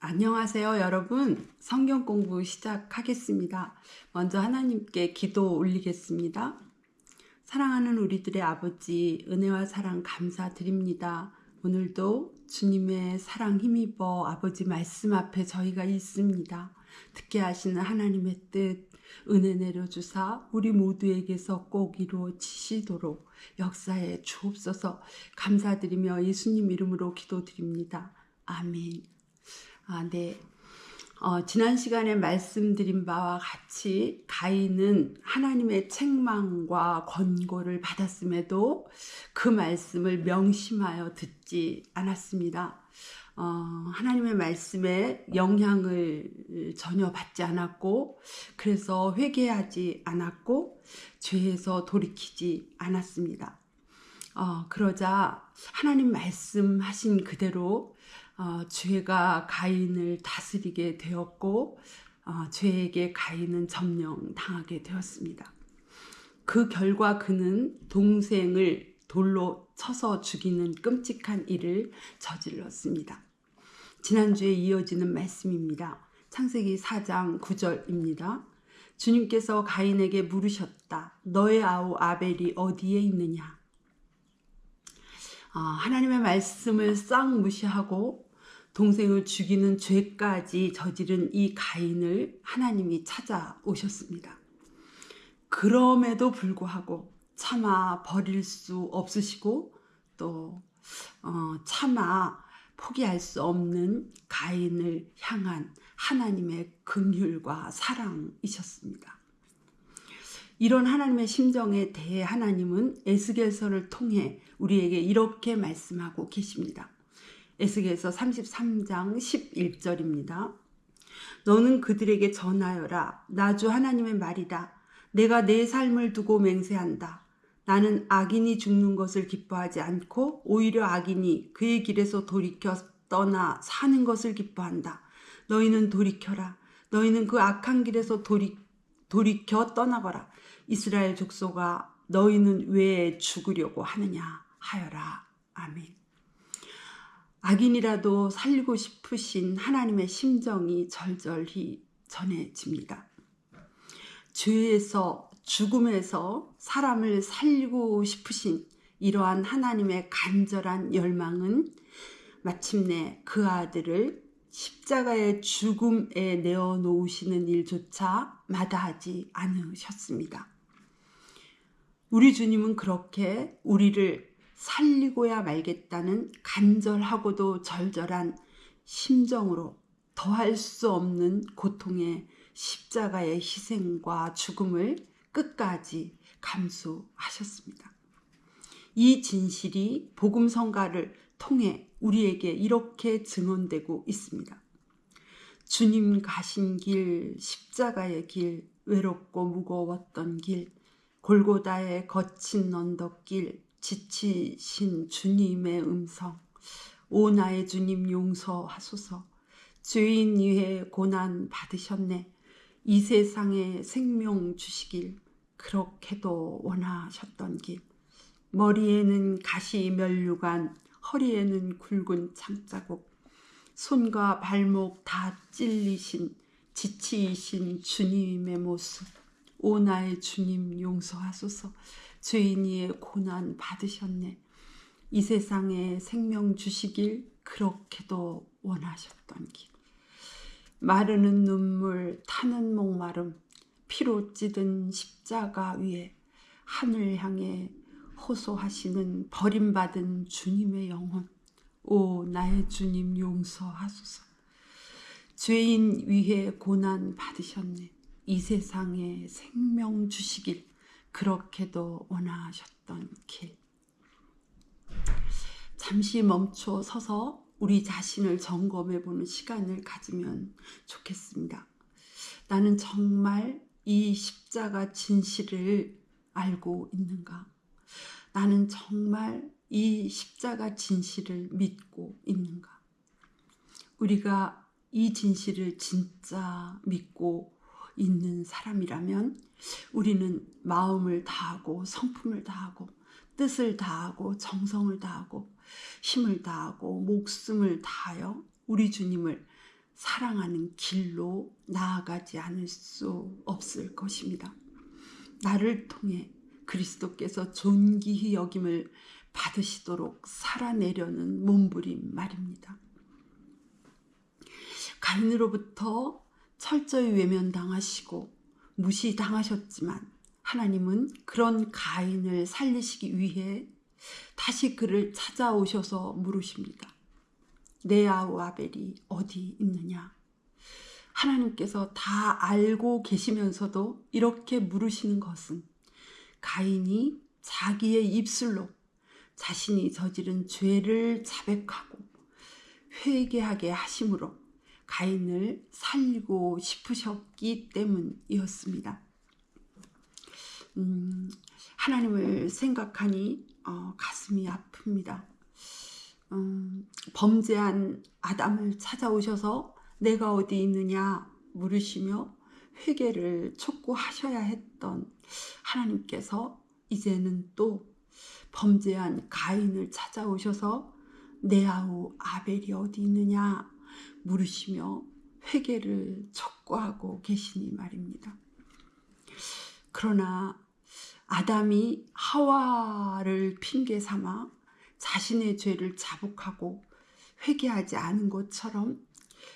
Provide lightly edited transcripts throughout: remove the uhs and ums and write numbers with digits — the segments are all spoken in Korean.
안녕하세요, 여러분. 성경 공부 시작하겠습니다. 먼저 하나님께 기도 올리겠습니다. 사랑하는 우리들의 아버지, 은혜와 사랑 감사드립니다. 오늘도 주님의 사랑 힘입어 아버지 말씀 앞에 저희가 있습니다. 듣게 하시는 하나님의 뜻, 은혜 내려주사 우리 모두에게서 꼭 이루어지시도록 역사에 주옵소서. 감사드리며 예수님 이름으로 기도드립니다. 아멘. 네. 지난 시간에 말씀드린 바와 같이 가인은 하나님의 책망과 권고를 받았음에도 그 말씀을 명심하여 듣지 않았습니다. 하나님의 말씀에 영향을 전혀 받지 않았고, 그래서 회개하지 않았고, 죄에서 돌이키지 않았습니다. 그러자 하나님 말씀하신 그대로 죄가 가인을 다스리게 되었고 죄에게 가인은 점령당하게 되었습니다. 그 결과 그는 동생을 돌로 쳐서 죽이는 끔찍한 일을 저질렀습니다. 지난주에 이어지는 말씀입니다. 창세기 4장 9절입니다. 주님께서 가인에게 물으셨다. 너의 아우 아벨이 어디에 있느냐? 하나님의 말씀을 싹 무시하고 동생을 죽이는 죄까지 저지른 이 가인을 하나님이 찾아오셨습니다. 그럼에도 불구하고 차마 버릴 수 없으시고 또 차마 포기할 수 없는 가인을 향한 하나님의 긍휼과 사랑이셨습니다. 이런 하나님의 심정에 대해 하나님은 에스겔서를 통해 우리에게 이렇게 말씀하고 계십니다. 에스겔서 33장 11절입니다. 너는 그들에게 전하여라. 나 주 하나님의 말이다. 내가 내 삶을 두고 맹세한다. 나는 악인이 죽는 것을 기뻐하지 않고 오히려 악인이 그의 길에서 돌이켜 떠나 사는 것을 기뻐한다. 너희는 돌이켜라. 너희는 그 악한 길에서 돌이켜 떠나거라. 이스라엘 족속아, 너희는 왜 죽으려고 하느냐 하여라. 아멘. 악인이라도 살리고 싶으신 하나님의 심정이 절절히 전해집니다. 죄에서 죽음에서 사람을 살리고 싶으신 이러한 하나님의 간절한 열망은 마침내 그 아들을 십자가의 죽음에 내어놓으시는 일조차 마다하지 않으셨습니다. 우리 주님은 그렇게 우리를 살리고야 말겠다는 간절하고도 절절한 심정으로 더할 수 없는 고통의 십자가의 희생과 죽음을 끝까지 감수하셨습니다. 이 진실이 복음성가를 통해 우리에게 이렇게 증언되고 있습니다. 주님 가신 길, 십자가의 길, 외롭고 무거웠던 길, 골고다의 거친 언덕길, 지치신 주님의 음성, 오 나의 주님 용서하소서. 죄인 위해 고난 받으셨네. 이 세상에 생명 주시길 그렇게도 원하셨던 길. 머리에는 가시 면류관, 허리에는 굵은 창자국, 손과 발목 다 찔리신 지치신 주님의 모습. 오 나의 주님 용서하소서. 죄인 위에 고난 받으셨네. 이 세상에 생명 주시길 그렇게도 원하셨던 길. 마르는 눈물 타는 목마름, 피로 찌든 십자가 위에 하늘 향해 호소하시는 버림받은 주님의 영혼. 오 나의 주님 용서하소서. 죄인 위해 고난 받으셨네. 이 세상에 생명 주시길 그렇게도 원하셨던 길. 잠시 멈춰 서서 우리 자신을 점검해보는 시간을 가지면 좋겠습니다. 나는 정말 이 십자가 진실을 알고 있는가? 나는 정말 이 십자가 진실을 믿고 있는가? 우리가 이 진실을 진짜 믿고 있는 사람이라면 우리는 마음을 다하고 성품을 다하고 뜻을 다하고 정성을 다하고 힘을 다하고 목숨을 다하여 우리 주님을 사랑하는 길로 나아가지 않을 수 없을 것입니다. 나를 통해 그리스도께서 존귀히 여김을 받으시도록 살아내려는 몸부림 말입니다. 가인으로부터 철저히 외면당하시고 무시당하셨지만 하나님은 그런 가인을 살리시기 위해 다시 그를 찾아오셔서 물으십니다. 내 아우 아벨이 어디 있느냐? 하나님께서 다 알고 계시면서도 이렇게 물으시는 것은 가인이 자기의 입술로 자신이 저지른 죄를 자백하고 회개하게 하심으로 가인을 살리고 싶으셨기 때문이었습니다. 하나님을 생각하니 가슴이 아픕니다. 범죄한 아담을 찾아오셔서 내가 어디 있느냐 물으시며 회개를 촉구하셔야 했던 하나님께서 이제는 또 범죄한 가인을 찾아오셔서 내 아우 아벨이 어디 있느냐 물으시며 회개를 촉구하고 계시니 말입니다. 그러나 아담이 하와를 핑계 삼아 자신의 죄를 자복하고 회개하지 않은 것처럼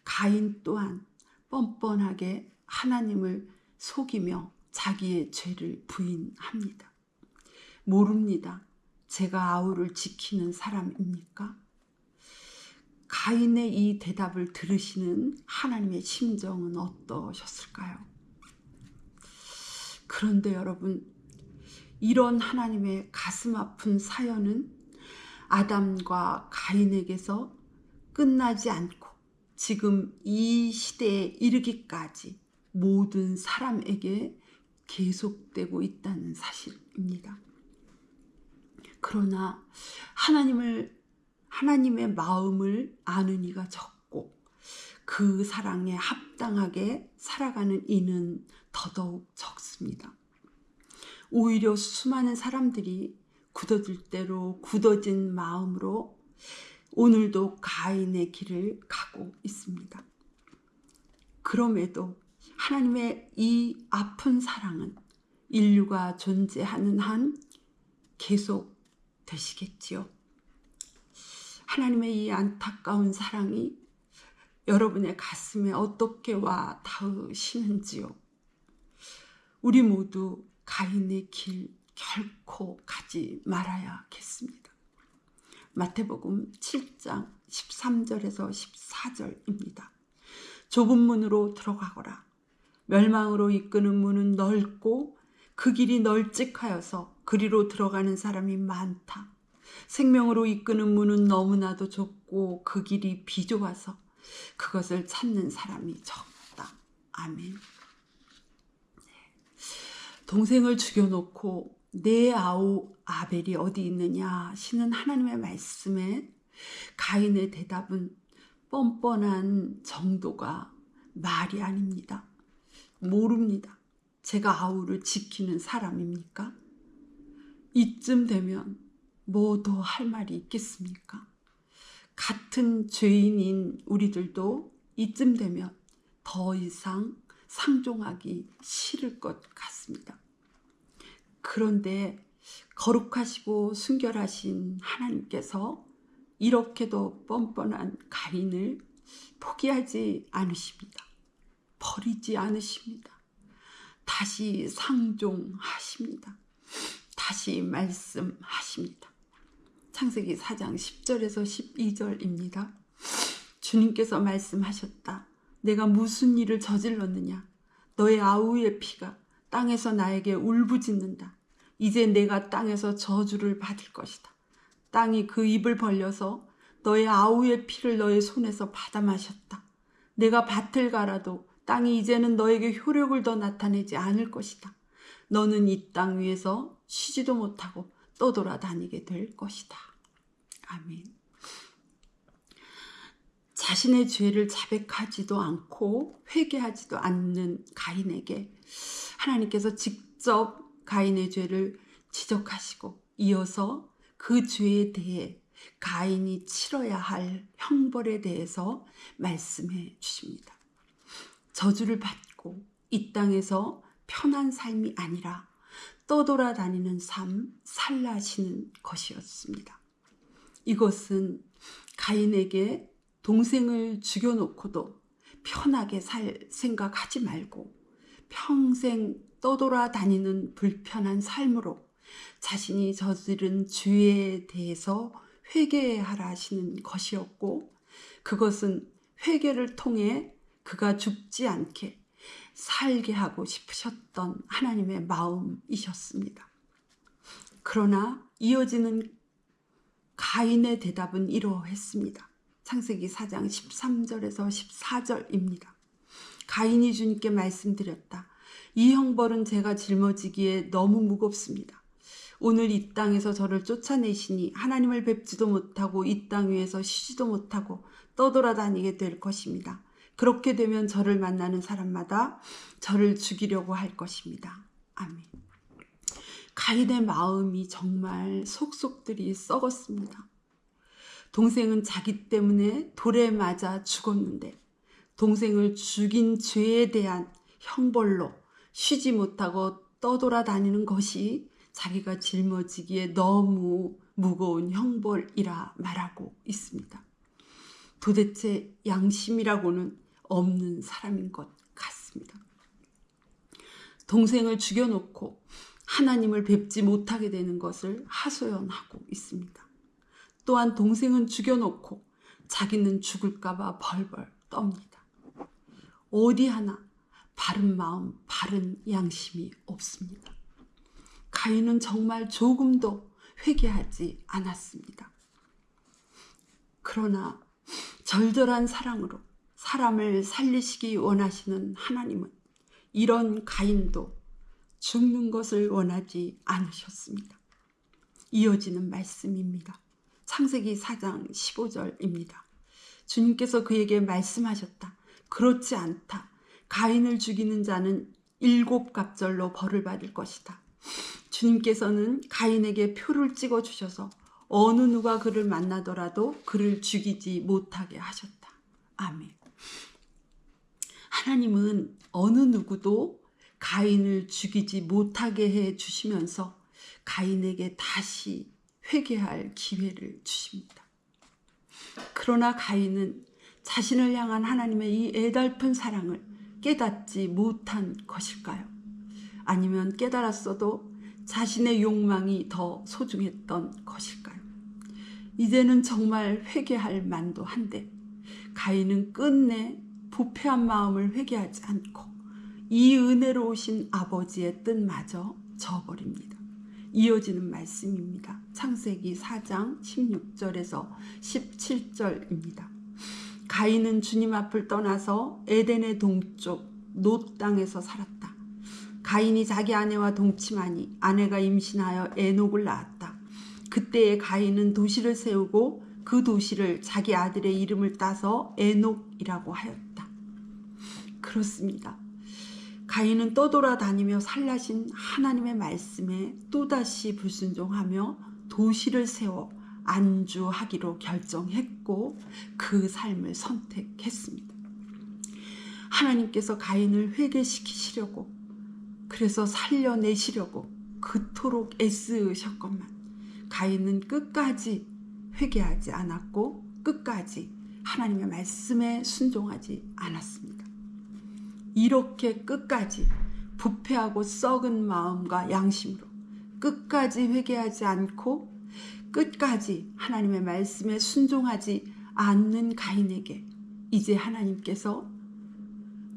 가인 또한 뻔뻔하게 하나님을 속이며 자기의 죄를 부인합니다. 모릅니다. 제가 아우를 지키는 사람입니까? 가인의 이 대답을 들으시는 하나님의 심정은 어떠셨을까요? 그런데 여러분, 이런 하나님의 가슴 아픈 사연은 아담과 가인에게서 끝나지 않고 지금 이 시대에 이르기까지 모든 사람에게 계속되고 있다는 사실입니다. 그러나 하나님의 마음을 아는 이가 적고 그 사랑에 합당하게 살아가는 이는 더더욱 적습니다. 오히려 수많은 사람들이 굳어질 대로 굳어진 마음으로 오늘도 가인의 길을 가고 있습니다. 그럼에도 하나님의 이 아픈 사랑은 인류가 존재하는 한 계속 되시겠지요. 하나님의 이 안타까운 사랑이 여러분의 가슴에 어떻게 와 닿으시는지요. 우리 모두 가인의 길 결코 가지 말아야겠습니다. 마태복음 7장 13절에서 14절입니다. 좁은 문으로 들어가거라. 멸망으로 이끄는 문은 넓고 그 길이 널찍하여서 그리로 들어가는 사람이 많다. 생명으로 이끄는 문은 너무나도 좁고 그 길이 비좁아서 그것을 찾는 사람이 적다. 아멘. 동생을 죽여놓고 내 아우 아벨이 어디 있느냐 하시는 하나님의 말씀에 가인의 대답은 뻔뻔한 정도가 말이 아닙니다. 모릅니다. 제가 아우를 지키는 사람입니까? 이쯤 되면 뭐 더 할 말이 있겠습니까? 같은 죄인인 우리들도 이쯤 되면 더 이상 상종하기 싫을 것 같습니다. 그런데 거룩하시고 순결하신 하나님께서 이렇게도 뻔뻔한 가인을 포기하지 않으십니다. 버리지 않으십니다. 다시 상종하십니다. 다시 말씀하십니다. 창세기 4장 10절에서 12절입니다. 주님께서 말씀하셨다. 내가 무슨 일을 저질렀느냐? 너의 아우의 피가 땅에서 나에게 울부짖는다. 이제 내가 땅에서 저주를 받을 것이다. 땅이 그 입을 벌려서 너의 아우의 피를 너의 손에서 받아 마셨다. 내가 밭을 갈아도 땅이 이제는 너에게 효력을 더 나타내지 않을 것이다. 너는 이 땅 위에서 쉬지도 못하고 떠돌아다니게 될 것이다. 아멘. 자신의 죄를 자백하지도 않고 회개하지도 않는 가인에게 하나님께서 직접 가인의 죄를 지적하시고 이어서 그 죄에 대해 가인이 치러야 할 형벌에 대해서 말씀해 주십니다. 저주를 받고 이 땅에서 편한 삶이 아니라 떠돌아다니는 삶, 살라시는 것이었습니다. 이것은 가인에게 동생을 죽여놓고도 편하게 살 생각하지 말고 평생 떠돌아다니는 불편한 삶으로 자신이 저지른 죄에 대해서 회개하라 하시는 것이었고, 그것은 회개를 통해 그가 죽지 않게 살게 하고 싶으셨던 하나님의 마음이셨습니다. 그러나 이어지는 가인의 대답은 이러했습니다. 창세기 4장 13절에서 14절입니다. 가인이 주님께 말씀드렸다. 이 형벌은 제가 짊어지기에 너무 무겁습니다. 오늘 이 땅에서 저를 쫓아내시니 하나님을 뵙지도 못하고 이 땅 위에서 쉬지도 못하고 떠돌아다니게 될 것입니다. 그렇게 되면 저를 만나는 사람마다 저를 죽이려고 할 것입니다. 아멘. 가인의 마음이 정말 속속들이 썩었습니다. 동생은 자기 때문에 돌에 맞아 죽었는데 동생을 죽인 죄에 대한 형벌로 쉬지 못하고 떠돌아다니는 것이 자기가 짊어지기에 너무 무거운 형벌이라 말하고 있습니다. 도대체 양심이라고는 없는 사람인 것 같습니다. 동생을 죽여놓고 하나님을 뵙지 못하게 되는 것을 하소연하고 있습니다. 또한 동생은 죽여놓고 자기는 죽을까봐 벌벌 떱니다. 어디 하나 바른 마음, 바른 양심이 없습니다. 가인은 정말 조금도 회개하지 않았습니다. 그러나 절절한 사랑으로 사람을 살리시기 원하시는 하나님은 이런 가인도 죽는 것을 원하지 않으셨습니다. 이어지는 말씀입니다. 창세기 4장 15절입니다. 주님께서 그에게 말씀하셨다. 그렇지 않다. 가인을 죽이는 자는 7갑절로 벌을 받을 것이다. 주님께서는 가인에게 표를 찍어 주셔서 어느 누가 그를 만나더라도 그를 죽이지 못하게 하셨다. 아멘. 하나님은 어느 누구도 가인을 죽이지 못하게 해 주시면서 가인에게 다시 회개할 기회를 주십니다. 그러나 가인은 자신을 향한 하나님의 이 애달픈 사랑을 깨닫지 못한 것일까요? 아니면 깨달았어도 자신의 욕망이 더 소중했던 것일까요? 이제는 정말 회개할 만도 한데 가인은 끝내 부패한 마음을 회개하지 않고 이 은혜로우신 아버지의 뜻마저 저버립니다. 이어지는 말씀입니다. 창세기 4장 16절에서 17절입니다. 가인은 주님 앞을 떠나서 에덴의 동쪽 놋 땅에서 살았다. 가인이 자기 아내와 동침하니 아내가 임신하여 에녹을 낳았다. 그때에 가인은 도시를 세우고 그 도시를 자기 아들의 이름을 따서 에녹이라고 하였다. 그렇습니다. 가인은 떠돌아다니며 살라신 하나님의 말씀에 또다시 불순종하며 도시를 세워 안주하기로 결정했고 그 삶을 선택했습니다. 하나님께서 가인을 회개시키시려고, 그래서 살려내시려고 그토록 애쓰셨건만 가인은 끝까지 회개하지 않았고 끝까지 하나님의 말씀에 순종하지 않았습니다. 이렇게 끝까지 부패하고 썩은 마음과 양심으로 끝까지 회개하지 않고 끝까지 하나님의 말씀에 순종하지 않는 가인에게 이제 하나님께서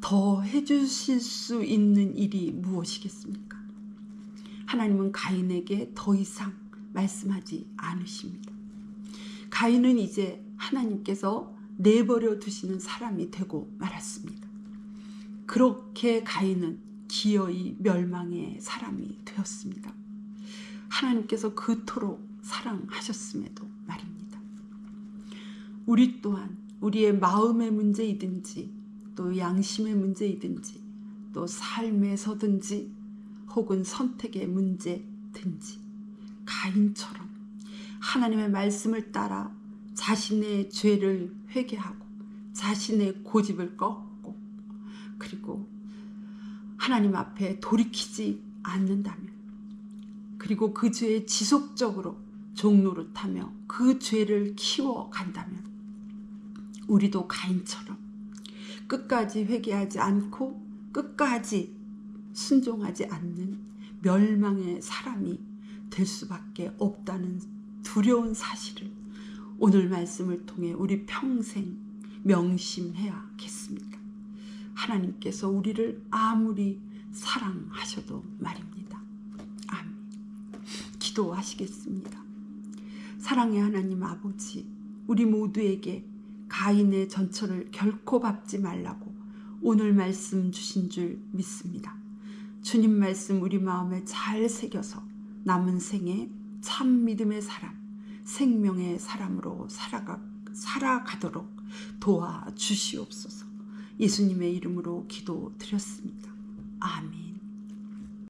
더 해주실 수 있는 일이 무엇이겠습니까? 하나님은 가인에게 더 이상 말씀하지 않으십니다. 가인은 이제 하나님께서 내버려 두시는 사람이 되고 말았습니다. 그렇게 가인은 기어이 멸망의 사람이 되었습니다. 하나님께서 그토록 사랑하셨음에도 말입니다. 우리 또한 우리의 마음의 문제이든지 또 양심의 문제이든지 또 삶에서든지 혹은 선택의 문제든지 가인처럼 하나님의 말씀을 따라 자신의 죄를 회개하고 자신의 고집을 꺾고 그리고 하나님 앞에 돌이키지 않는다면 그리고 그 죄에 지속적으로 종노릇하며 그 죄를 키워간다면 우리도 가인처럼 끝까지 회개하지 않고 끝까지 순종하지 않는 멸망의 사람이 될 수밖에 없다는 두려운 사실을 오늘 말씀을 통해 우리 평생 명심해야겠습니다. 하나님께서 우리를 아무리 사랑하셔도 말입니다. 아멘. 기도하시겠습니다. 사랑의 하나님 아버지, 우리 모두에게 가인의 전처를 결코 밟지 말라고 오늘 말씀 주신 줄 믿습니다. 주님 말씀 우리 마음에 잘 새겨서 남은 생에 참 믿음의 사람, 생명의 사람으로 살아가도록 도와주시옵소서. 예수님의 이름으로 기도드렸습니다. 아멘.